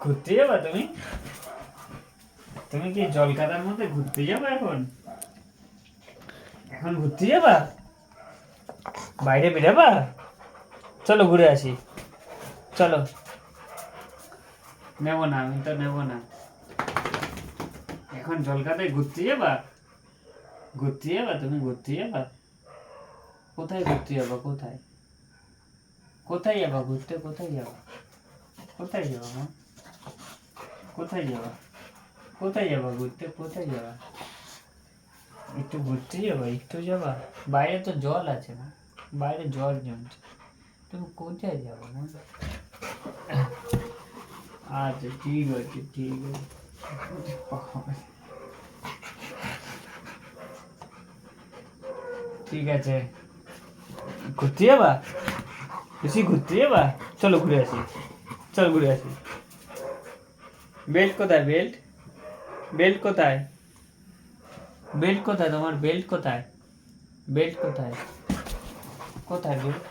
ঘুরতে যাবা তুমি? তুমি কি জলকাদার মধ্যে ঘুরতে যাবা এখন? এখন ঘুরতে যাবা? বাইরে বেরোবা? চলো ঘুরে আসি। চলো। নেবো না, আমি তো নেবো না। এখন জলকাদায় ঘুরতে যাবা? ঘুরতে যাবা? তুমি ঘুরতে যাবা? কোথায় ঘুরতে যাবা? কোথায়? কোথায় যাবা ঘুরতে? কোথায় যাবা? কোথায় যাবা মা? কোথায় যাবা? কোথায় যাবা ঘুরতে? কোথায় যাবা? একটু ঘুরতে যাবা? একটু যাবা? বাইরে তো জল আছে না, বাইরে জল জমছে। তুমি কোথায় যাবো মা? আচ্ছা ঠিক আছে, ঠিক আছে। ঠিক আছে, ঘুরতে যাবা? বেশি ঘুরতে যাবা? চলো ঘুরে আসি। চল ঘুরে আসি। বেল্ট কোথায়? বেল্ট? বেল্ট কোথায়? বেল্ট কোথায় তোমার? বেল্ট কোথায়? বেল্ট কোথায়? কোথায় বেল্ট?